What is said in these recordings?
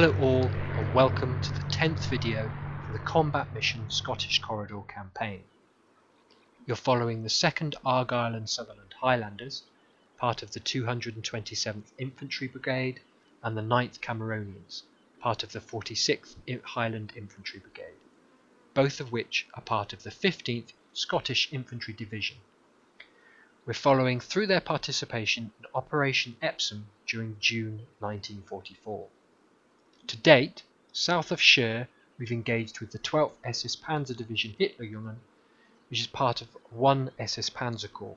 Hello all and welcome to the 10th video for the Combat Mission Scottish Corridor campaign. You're following the 2nd Argyll and Sutherland Highlanders, part of the 227th Infantry Brigade, and the 9th Cameronians, part of the 46th Highland Infantry Brigade, both of which are part of the 15th Scottish Infantry Division. We're following through their participation in Operation Epsom during June 1944. To date, south of Cher, we've engaged with the 12th SS Panzer Division Hitlerjungen, which is part of 1 SS Panzer Corps,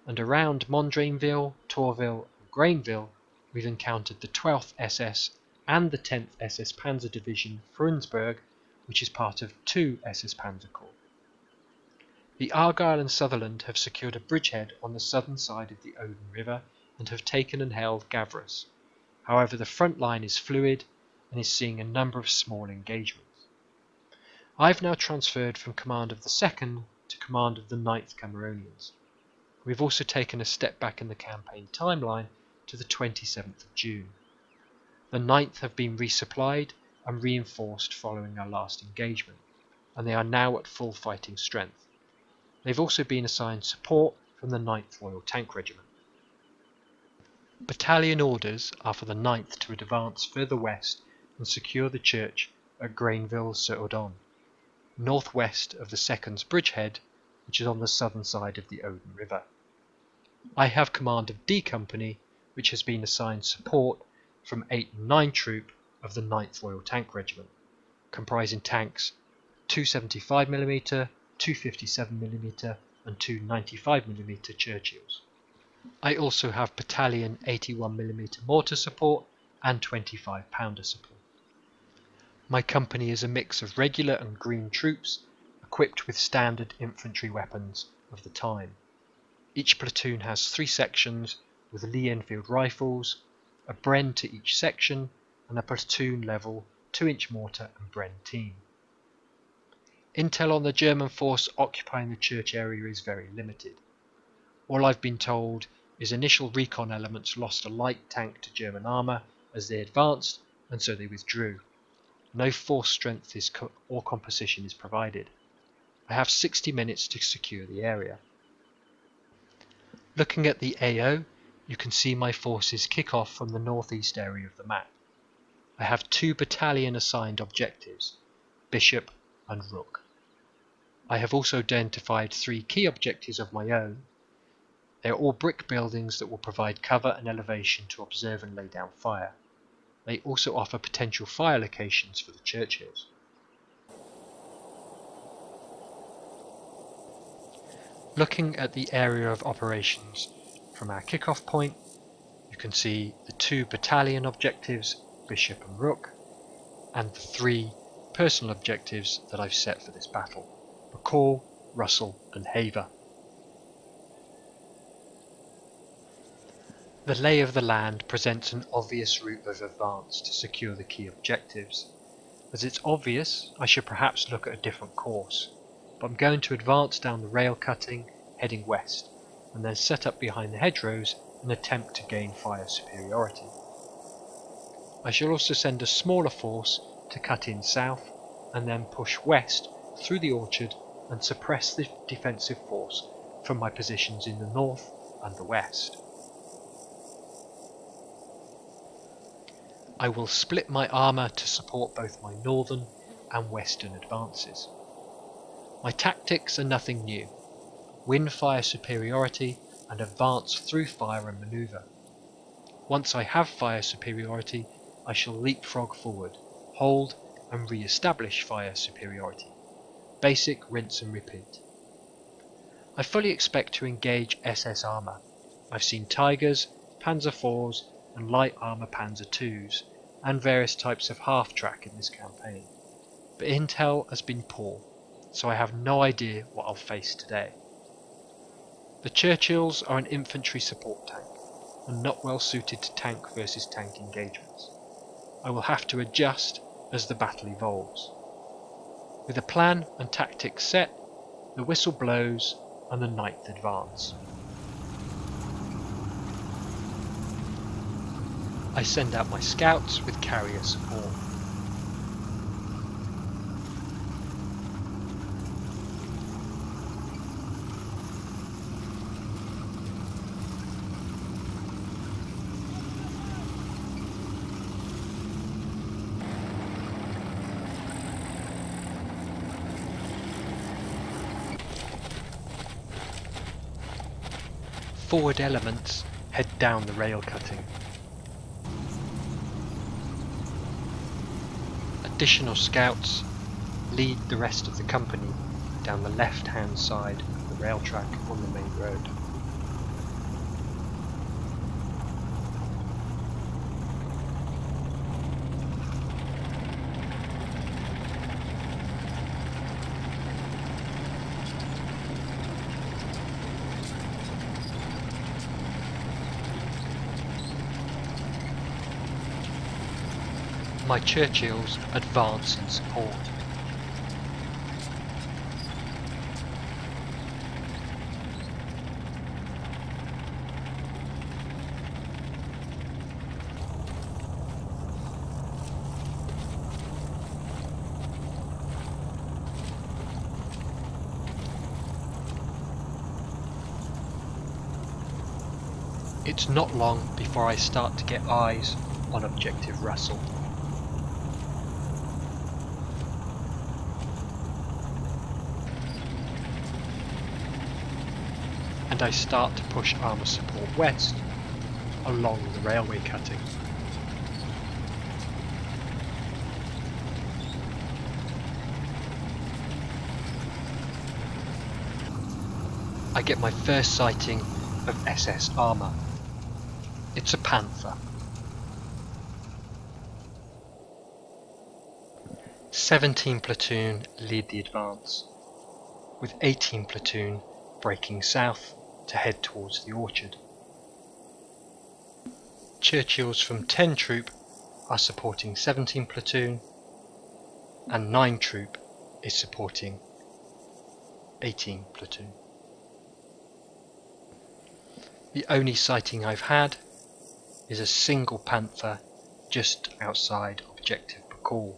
and around Mondrainville, Torville and Grainville, we've encountered the 12th SS and the 10th SS Panzer Division Frundsberg, which is part of 2 SS Panzer Corps. The Argyll and Sutherland have secured a bridgehead on the southern side of the Odin River and have taken and held Gavras. However, the front line is fluid and is seeing a number of small engagements. I've now transferred from command of the 2nd to command of the 9th Cameronians. We've also taken a step back in the campaign timeline to the 27th of June. The 9th have been resupplied and reinforced following our last engagement, and they are now at full fighting strength. They've also been assigned support from the 9th Royal Tank Regiment. Battalion orders are for the 9th to advance further west and secure the church at Grainville-sur-Odon, northwest of the 2nd's bridgehead, which is on the southern side of the Odin River. I have command of D Company, which has been assigned support from 8 and 9 Troop of the 9th Royal Tank Regiment, comprising tanks 275mm, 257mm and 2 95mm Churchills. I also have Battalion 81mm mortar support and 25 pounder support. My company is a mix of regular and green troops equipped with standard infantry weapons of the time. Each platoon has 3 sections with Lee Enfield rifles, a Bren to each section and a platoon level 2-inch mortar and Bren team. Intel on the German force occupying the church area is very limited. All I've been told is initial recon elements lost a light tank to German armour as they advanced and so they withdrew. No force strength or composition is provided. I have 60 minutes to secure the area. Looking at the AO, you can see my forces kick off from the northeast area of the map. I have 2 battalion assigned objectives, Bishop and Rook. I have also identified 3 key objectives of my own. They are all brick buildings that will provide cover and elevation to observe and lay down fire. They also offer potential fire locations for the Churchills. Looking at the area of operations from our kickoff point, you can see the 2 battalion objectives, Bishop and Rook, and the 3 personal objectives that I've set for this battle, McCall, Russell and Haver. The lay of the land presents an obvious route of advance to secure the key objectives. As it's obvious, I should perhaps look at a different course, but I'm going to advance down the rail cutting, heading west, and then set up behind the hedgerows and attempt to gain fire superiority. I shall also send a smaller force to cut in south, and then push west through the orchard and suppress the defensive force from my positions in the north and the west. I will split my armour to support both my northern and western advances. My tactics are nothing new. Win fire superiority and advance through fire and manoeuvre. Once I have fire superiority, I shall leapfrog forward, hold and re-establish fire superiority. Basic rinse and repeat. I fully expect to engage SS armour. I've seen Tigers, Panzer IVs and light armour Panzer IIs, and various types of half-track in this campaign, but intel has been poor, so I have no idea what I'll face today. The Churchills are an infantry support tank, and not well suited to tank versus tank engagements. I will have to adjust as the battle evolves. With a plan and tactics set, the whistle blows and the 9th advance. I send out my scouts with carrier support. Forward elements head down the rail cutting. Additional scouts lead the rest of the company down the left-hand side of the rail track on the main road. My Churchills advance in support. It's not long before I start to get eyes on Objective Russell. And I start to push armour support west along the railway cutting. I get my first sighting of SS armour. It's a Panther. 17 platoon lead the advance, with 18 platoon breaking south to head towards the orchard. Churchills from 10 Troop are supporting 17 platoon, and 9 Troop is supporting 18 platoon. The only sighting I've had is a single Panther just outside Objective Bacall.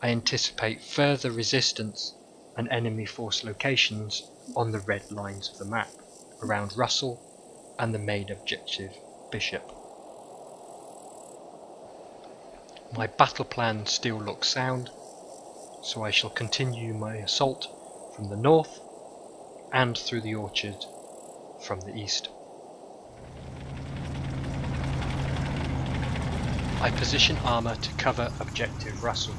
I anticipate further resistance and enemy force locations on the red lines of the map around Russell and the main objective Bishop. My battle plan still looks sound, so I shall continue my assault from the north and through the orchard from the east. I position armour to cover Objective Russell.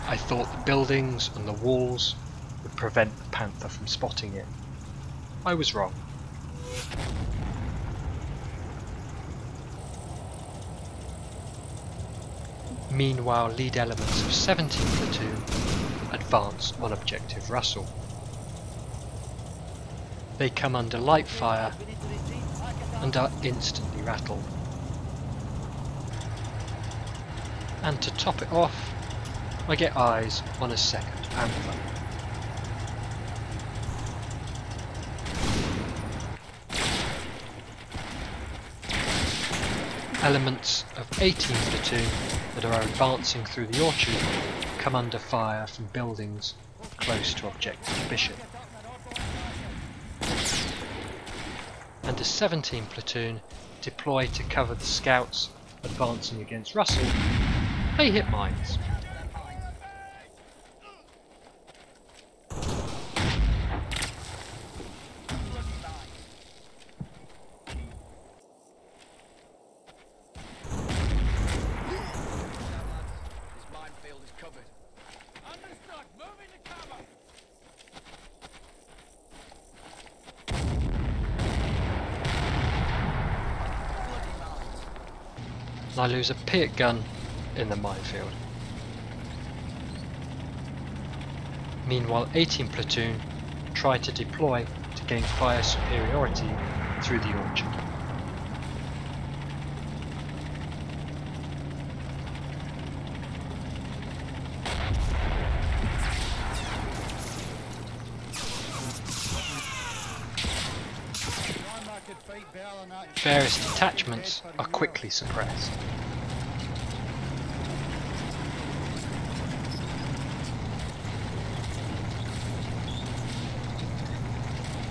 I thought the buildings and the walls would prevent the Panther from spotting it. I was wrong. Meanwhile, lead elements of 17 platoon advance on Objective Russell. They come under light fire and are instantly rattled. And to top it off, I get eyes on a second Panther. Elements of 18 platoon that are advancing through the orchard come under fire from buildings close to Objective Bishop. And a 17 platoon deploy to cover the scouts advancing against Russell. They hit mines. I lose a Piat gun in the minefield. Meanwhile, 18 platoon try to deploy to gain fire superiority through the orchard. Various detachments are quickly suppressed.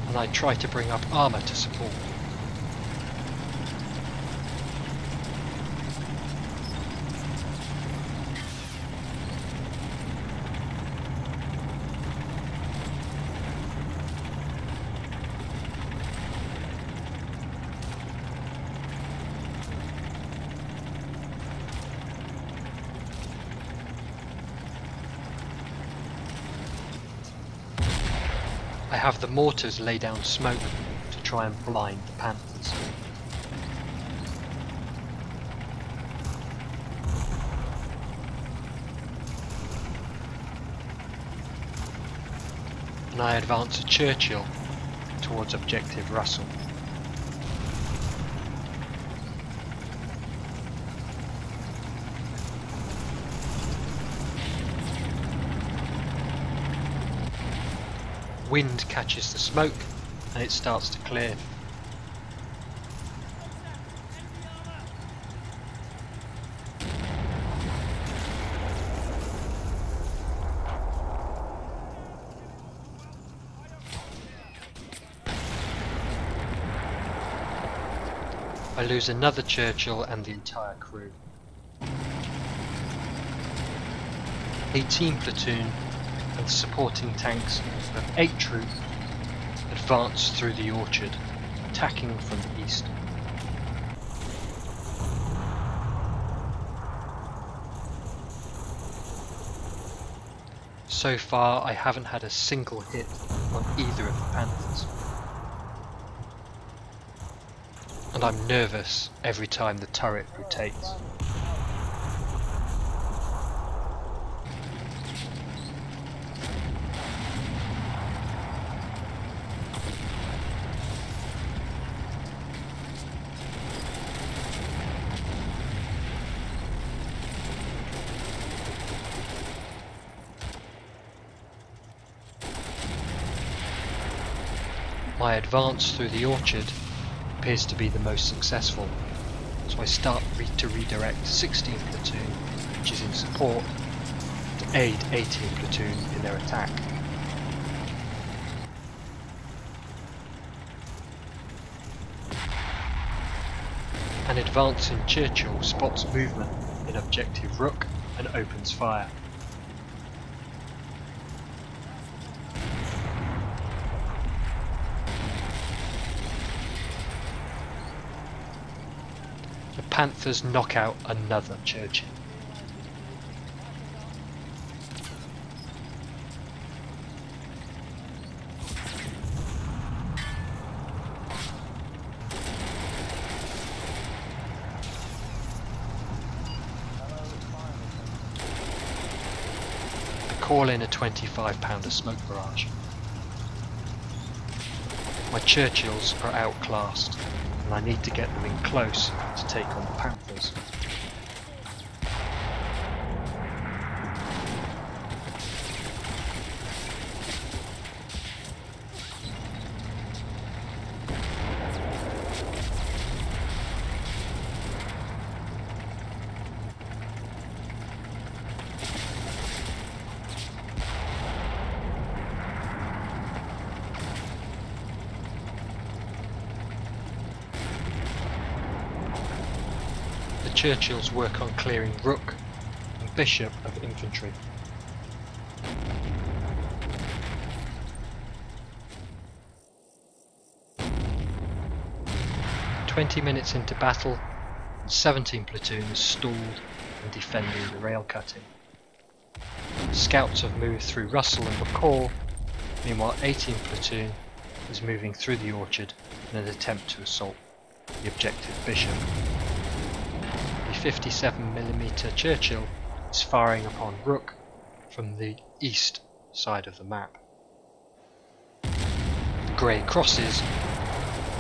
And I try to bring up armour to support. I have the mortars lay down smoke to try and blind the panthers. And I advance a Churchill towards objective Russell. Wind catches the smoke and it starts to clear. I lose another Churchill and the entire crew. 18 platoon and supporting tanks of 8 troops advance through the orchard, attacking from the east. So far I haven't had a single hit on either of the panthers. And I'm nervous every time the turret rotates. My advance through the orchard appears to be the most successful, so I start to redirect 16 platoon, which is in support, to aid 18 platoon in their attack. An advancing Churchill spots movement in objective Rook and opens fire. The Panthers knock out another Churchill. Call in a 25-pounder smoke barrage. My Churchills are outclassed, and I need to get them in close to take on the Panthers. The Churchills work on clearing Rook and Bishop of infantry. "20 minutes into battle, and 17 platoon is stalled and defending the rail cutting. Scouts have moved through Russell and McCall, meanwhile 18 platoon is moving through the orchard in an attempt to assault the objective Bishop. The 57mm Churchill is firing upon Rook from the east side of the map. The grey crosses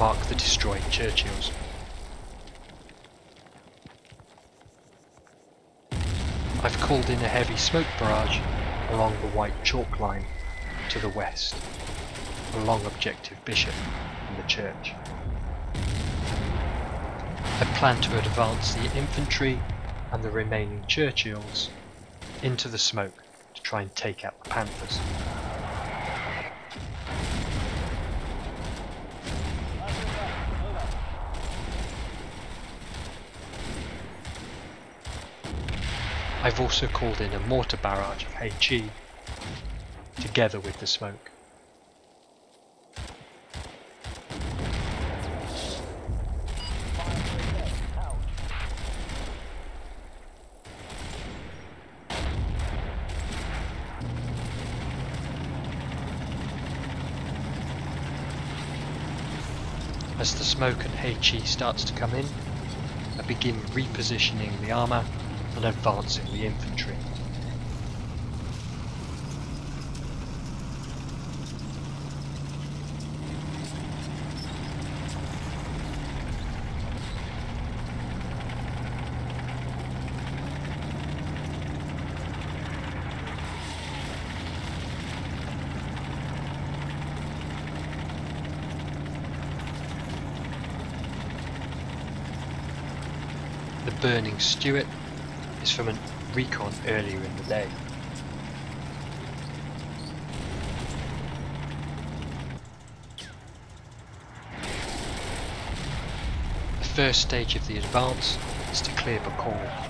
mark the destroyed Churchills. I've called in a heavy smoke barrage along the white chalk line to the west, along objective Bishop and the church. I plan to advance the infantry and the remaining Churchills into the smoke to try and take out the Panthers. I've also called in a mortar barrage of HE together with the smoke. As the smoke and HE starts to come in, I begin repositioning the armour and advancing the infantry. The burning Stuart is from a recon earlier in the day. The first stage of the advance is to clear Bacour.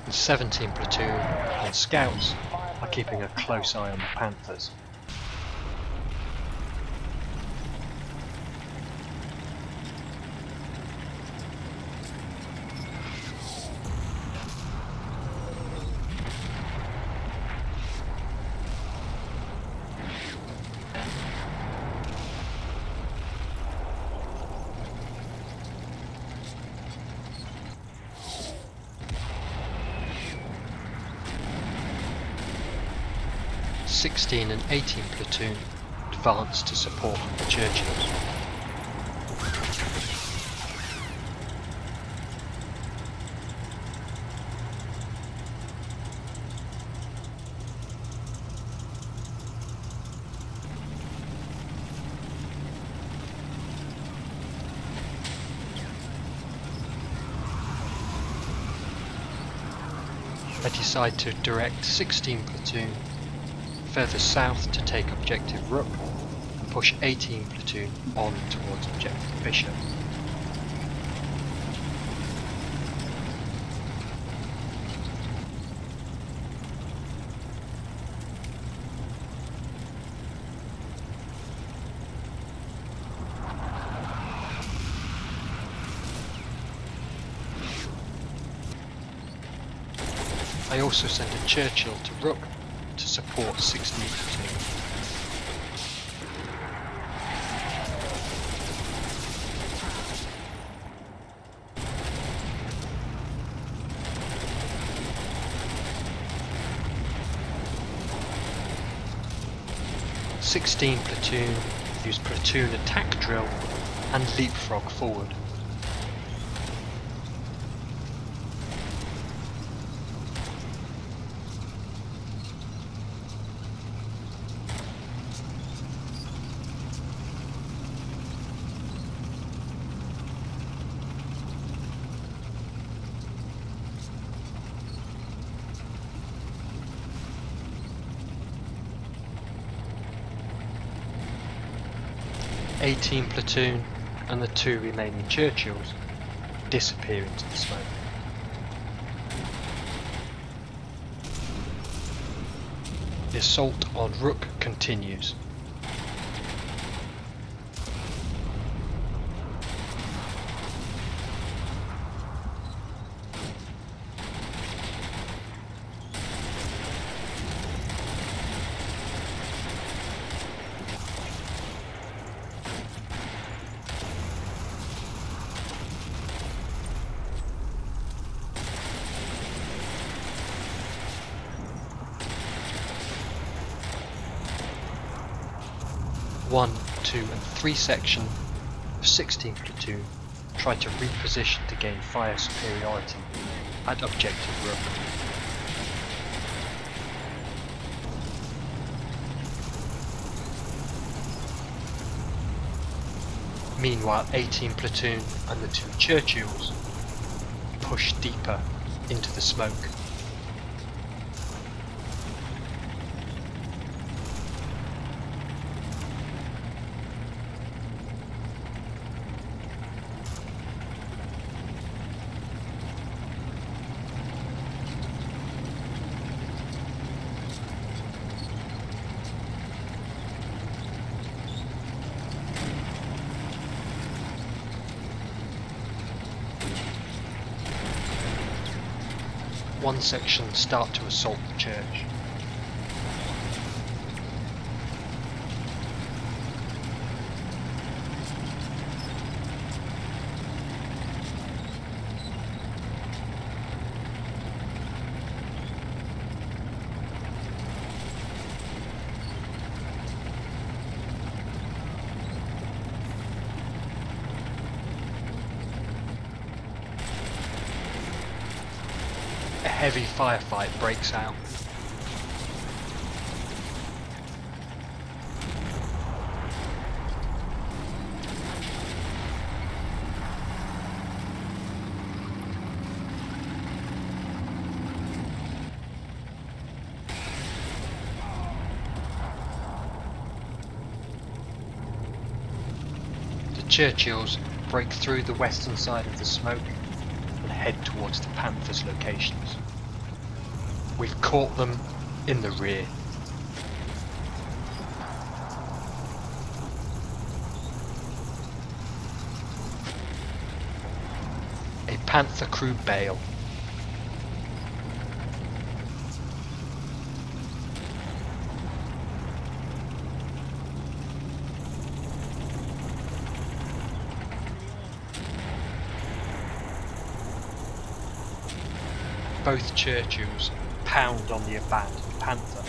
The 17th platoon and scouts are keeping a close eye on the Panthers. The 16 and 18 platoon advanced to support the Churchills. I decide to direct 16 platoon further south to take objective Rook and push 18 platoon on towards objective Bishop. I also sent a Churchill to Rook to support 16 platoon. '16 platoon use platoon attack drill and leapfrog forward. '18 platoon and the 2 remaining Churchills disappear into the smoke. The assault on Rook continues. One, 2 and 3 section of 16 platoon tried to reposition to gain fire superiority at objective Rook. Meanwhile, 18 Platoon and the 2 Churchills push deeper into the smoke. One section start to assault the church. A heavy firefight breaks out. The Churchills break through the western side of the smoke and head towards the Panthers' locations. We've caught them in the rear. A Panther crew bail. Both Churchills pound on the abandoned Panther.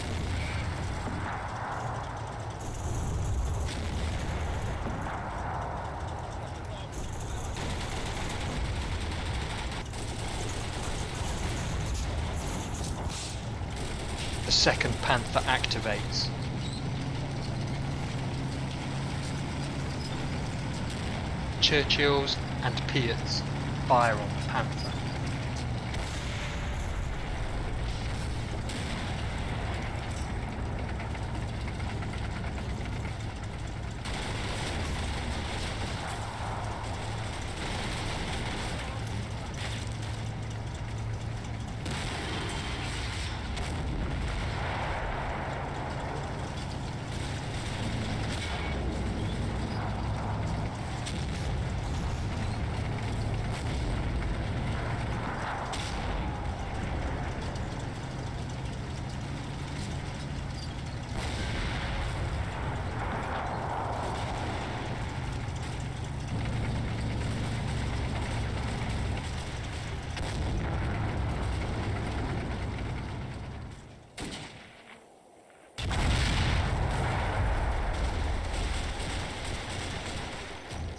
The second Panther activates. Churchills and Piats fire on the Panther.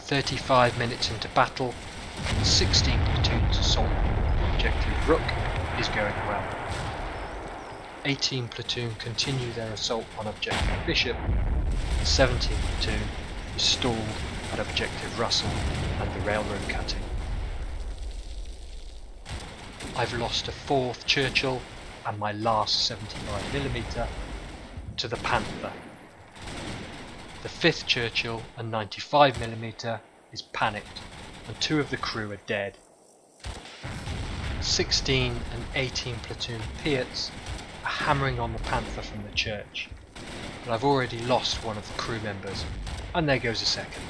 "35 minutes into battle, 16 platoons assault. Objective Rook is going well. 18 platoon continue their assault on Objective Bishop, and 17 platoon is stalled at Objective Russell and the railroad cutting. I've lost a 4th Churchill and my last 75mm to the Panther. The 5th Churchill and 95mm is panicked and 2 of the crew are dead. 16 and 18 platoon Piats are hammering on the Panther from the church, but I've already lost one of the crew members, and there goes a second.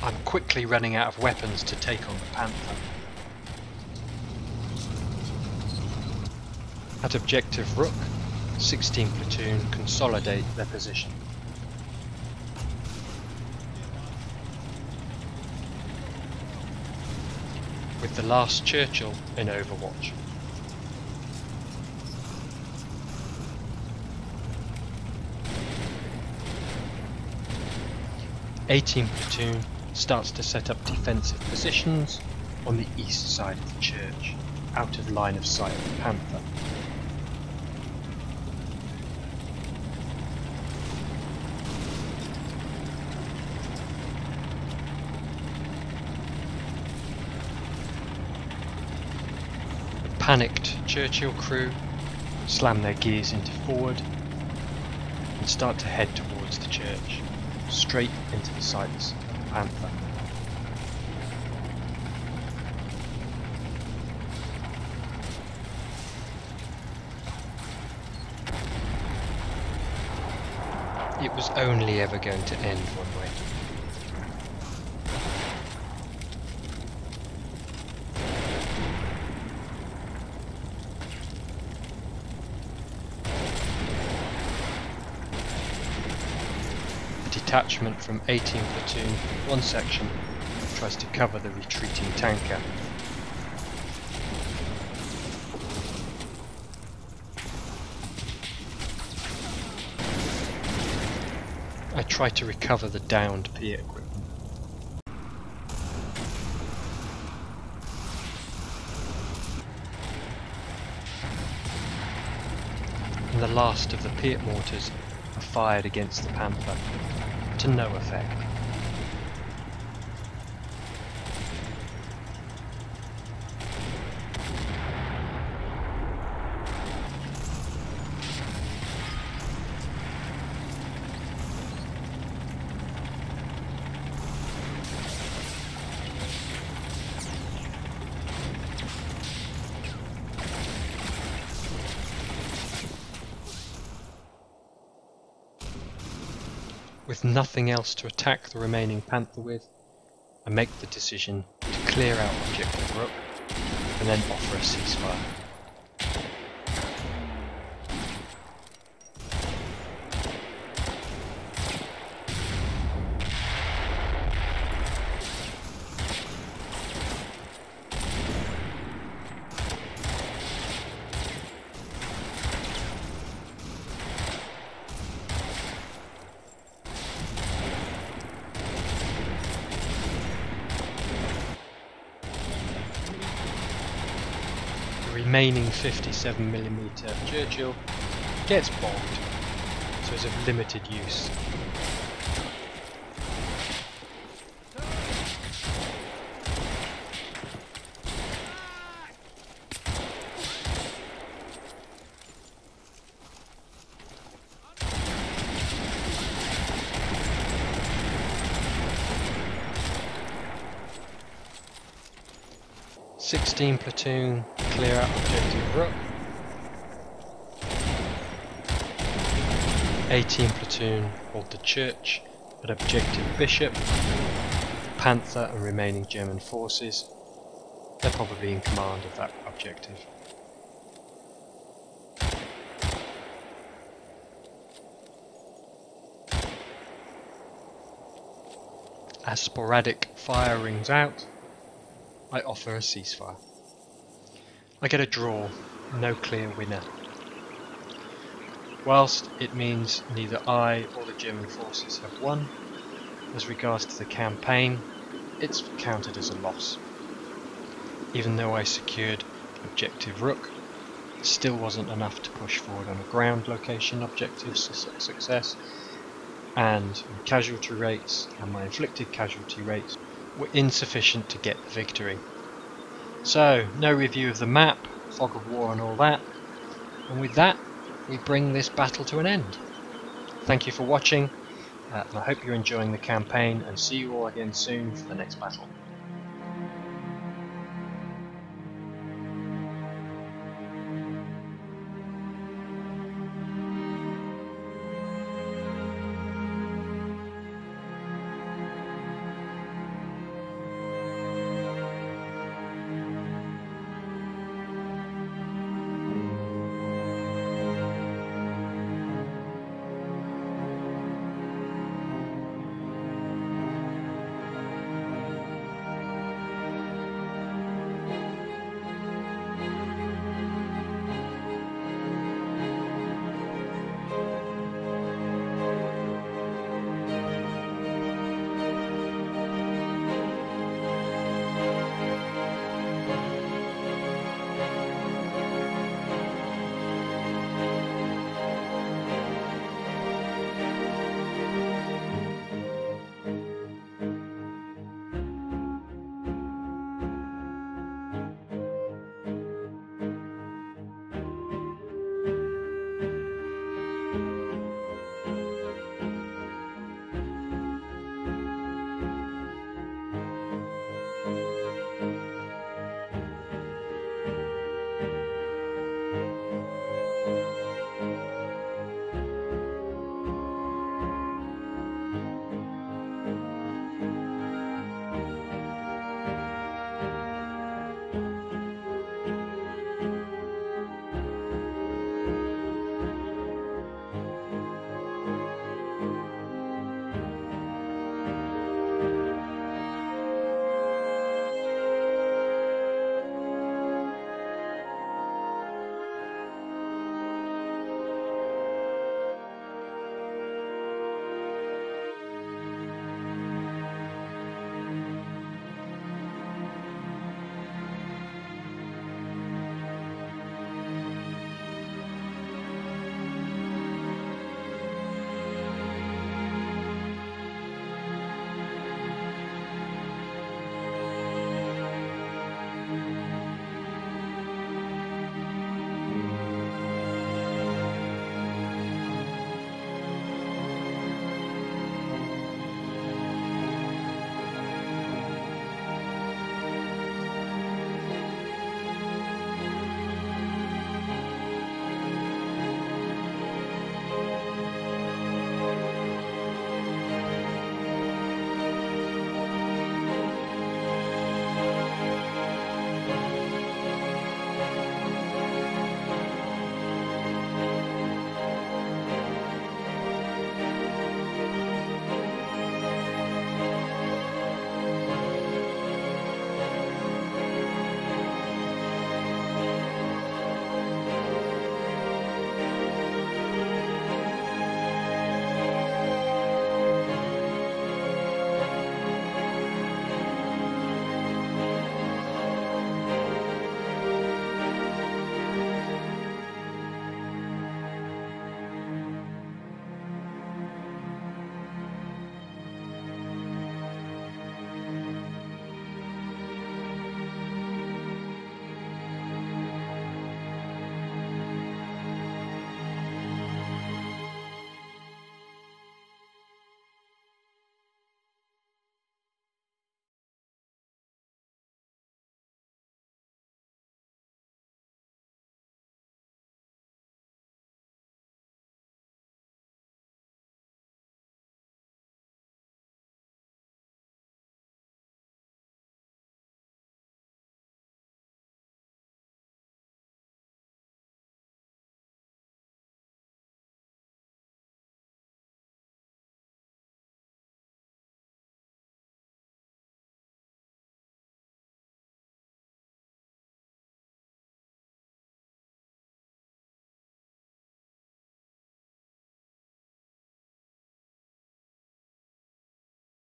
I'm quickly running out of weapons to take on the Panther. At Objective Rook, 16 platoon consolidate their position. With the last Churchill in Overwatch. "18 platoon starts to set up defensive positions on the east side of the church, out of line of sight of the Panther. panicked Churchill crew slam their gears into forward and start to head towards the church, straight into the sights of the Panther. It was only ever going to end one way. A detachment from 18 Platoon, one section, tries to cover the retreating tanker. I try to recover the downed Piat equipment. And the last of the Piat mortars are fired against the Panther, to no effect. With nothing else to attack the remaining Panther with, I make the decision to clear out Objective Rook and then offer a ceasefire. The remaining 57mm Churchill gets bombed, so is of limited use. "16 Platoon, clear out Objective Rook. 18 Platoon, hold the church at Objective Bishop. Panther and remaining German forces, they're probably in command of that objective." As sporadic fire rings out, I offer a ceasefire. I get a draw, no clear winner. Whilst it means neither I or the German forces have won, as regards to the campaign, it's counted as a loss. Even though I secured Objective Rook, it still wasn't enough to push forward on a ground location objective success, and my casualty rates and my inflicted casualty rates were insufficient to get the victory. So, no review of the map, fog of war and all that, and with that we bring this battle to an end. Thank you for watching, and I hope you're enjoying the campaign, and see you all again soon for the next battle.